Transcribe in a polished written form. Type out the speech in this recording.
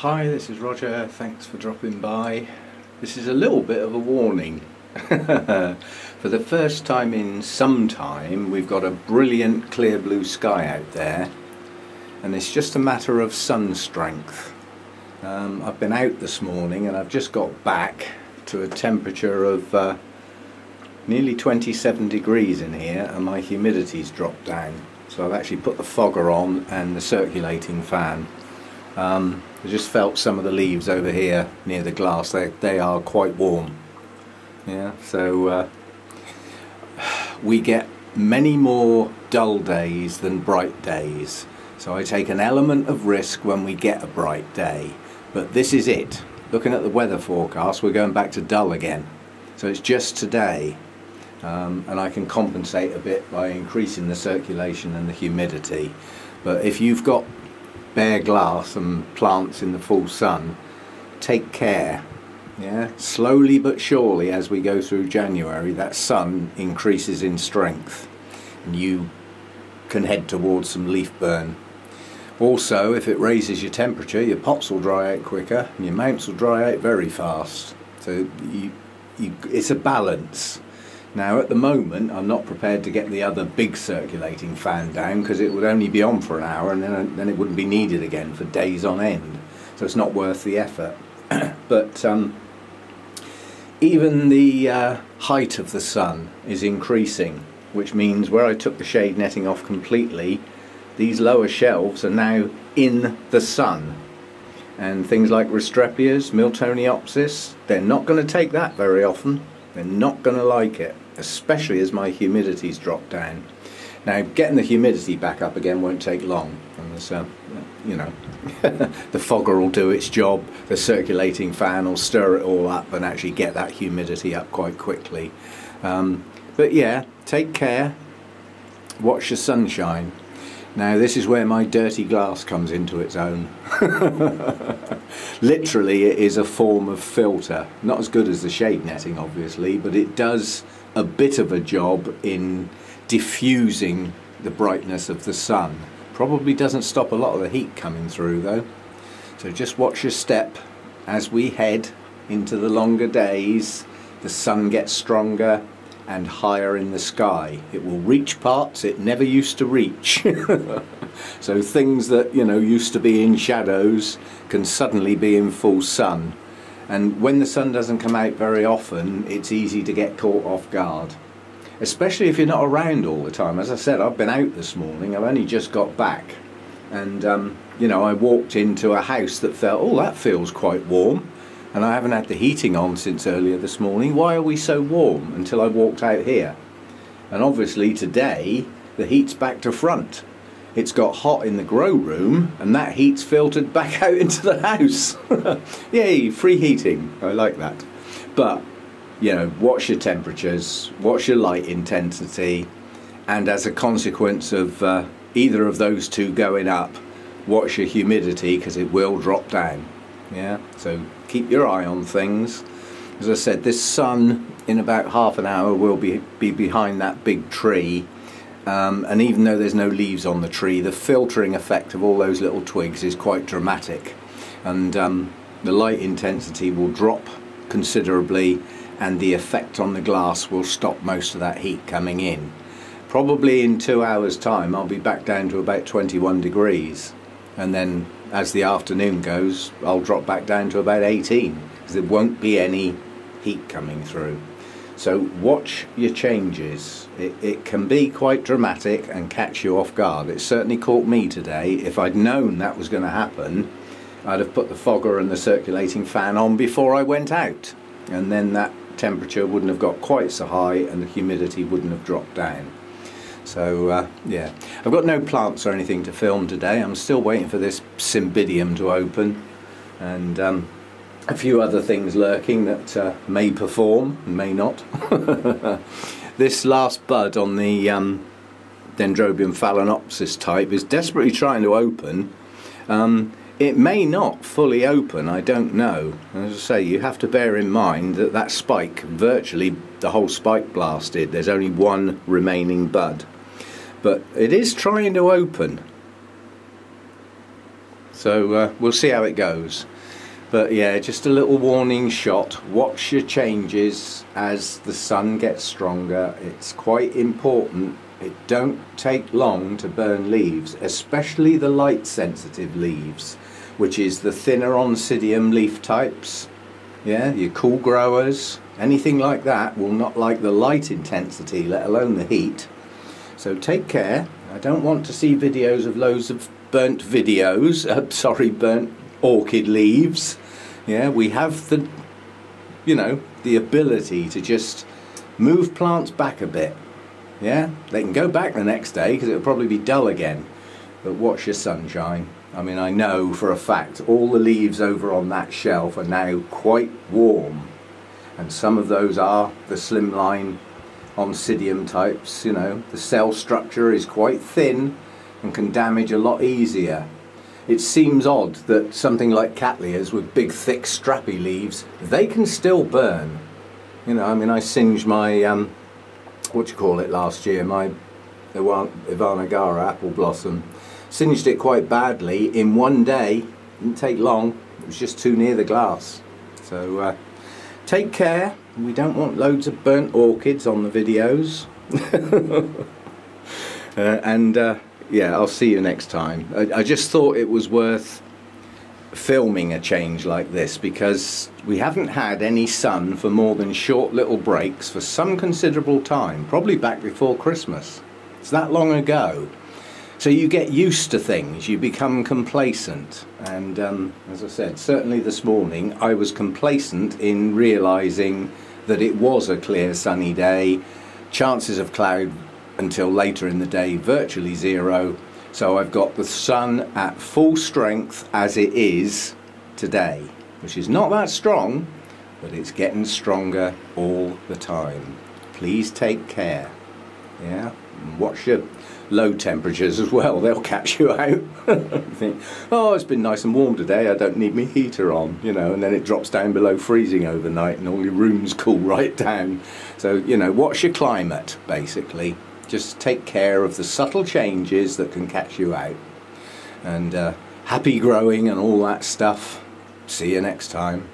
Hi, this is Roger. Thanks for dropping by. This is a little bit of a warning. For the first time in some time, we've got a brilliant clear blue sky out there, and it's just a matter of sun strength. I've been out this morning and I've just got back to a temperature of nearly 27 degrees in here, and my humidity's dropped down. So I've actually put the fogger on and the circulating fan. I just felt some of the leaves over here near the glass, they are quite warm. Yeah, so we get many more dull days than bright days. So I take an element of risk when we get a bright day. But this is it. Looking at the weather forecast, we're going back to dull again. So it's just today. And I can compensate a bit by increasing the circulation and the humidity. But if you've got bare glass and plants in the full sun, take care. Yeah, slowly but surely as we go through January, that sun increases in strength and you can head towards some leaf burn. Also, if it raises your temperature, your pots will dry out quicker and your mounts will dry out very fast. So it's a balance. Now at the moment I'm not prepared to get the other big circulating fan down because it would only be on for an hour and then it wouldn't be needed again for days on end. So it's not worth the effort. But even the height of the sun is increasing, which means where I took the shade netting off completely, these lower shelves are now in the sun. And things like Restrepias, Miltoniopsis, they're not going to take that very often. They're not going to like it, especially as my humidity's dropped down. Now, getting the humidity back up again won't take long. And there's, you know, the fogger will do its job, the circulating fan will stir it all up and actually get that humidity up quite quickly. But yeah, take care, watch the sunshine. Now this is where my dirty glass comes into its own. Literally it is a form of filter. Not as good as the shade netting obviously, but it does a bit of a job in diffusing the brightness of the sun. Probably doesn't stop a lot of the heat coming through though. So just watch your step as we head into the longer days. The sun gets stronger and higher in the sky. It will reach parts it never used to reach. So things that, you know, used to be in shadows can suddenly be in full sun. And when the sun doesn't come out very often, it's easy to get caught off guard. Especially if you're not around all the time. As I said, I've been out this morning, I've only just got back. And, you know, I walked into a house that felt, oh, that feels quite warm. And I haven't had the heating on since earlier this morning. Why are we so warm? Until I walked out here. And obviously today the heat's back to front. It's got hot in the grow room and that heat's filtered back out into the house. Yay, free heating. I like that. But, you know, watch your temperatures, watch your light intensity, and as a consequence of either of those two going up, watch your humidity because it will drop down. Yeah, so keep your eye on things. As I said, this sun in about half an hour will be behind that big tree, and even though there's no leaves on the tree, the filtering effect of all those little twigs is quite dramatic, and the light intensity will drop considerably and the effect on the glass will stop most of that heat coming in. Probably in 2 hours time I'll be back down to about 21 degrees, and then as the afternoon goes, I'll drop back down to about 18 because there won't be any heat coming through. So watch your changes. It can be quite dramatic and catch you off guard. It certainly caught me today. If I'd known that was going to happen, I'd have put the fogger and the circulating fan on before I went out. And then that temperature wouldn't have got quite so high and the humidity wouldn't have dropped down. So yeah, I've got no plants or anything to film today. I'm still waiting for this cymbidium to open, and a few other things lurking that may perform and may not. This last bud on the Dendrobium phalaenopsis type is desperately trying to open. It may not fully open, I don't know. As I say, you have to bear in mind that that spike, virtually the whole spike blasted. There's only one remaining bud. But it is trying to open. So we'll see how it goes. But yeah, just a little warning shot. Watch your changes as the sun gets stronger. It's quite important. It don't take long to burn leaves, especially the light sensitive leaves, which is the thinner oncidium leaf types. Yeah, your cool growers, anything like that will not like the light intensity, let alone the heat. So take care. I don't want to see videos of loads of burnt burnt orchid leaves. Yeah, we have the, the ability to just move plants back a bit. Yeah, they can go back the next day because it'll probably be dull again. But watch your sunshine. I mean, I know for a fact all the leaves over on that shelf are now quite warm. And some of those are the slimline oncidium types, the cell structure is quite thin and can damage a lot easier. It seems odd that something like cattleyas with big thick strappy leaves, they can still burn. I singed my, last year, my Ivanagara apple blossom. Singed it quite badly in one day, didn't take long, it was just too near the glass. So take care, we don't want loads of burnt orchids on the videos. Yeah, I'll see you next time. I just thought it was worth filming a change like this because we haven't had any sun for more than short little breaks for some considerable time, probably back before Christmas. It's that long ago. So you get used to things, you become complacent, and as I said, certainly this morning I was complacent in realising that it was a clear sunny day, chances of cloud until later in the day virtually zero, so I've got the sun at full strength as it is today, which is not that strong, but it's getting stronger all the time. Please take care, yeah, and watch your low temperatures as well, they'll catch you out. Think, oh, it's been nice and warm today, I don't need my heater on, and then it drops down below freezing overnight and all your rooms cool right down. So, watch your climate, basically. Just take care of the subtle changes that can catch you out. And happy growing and all that stuff. See you next time.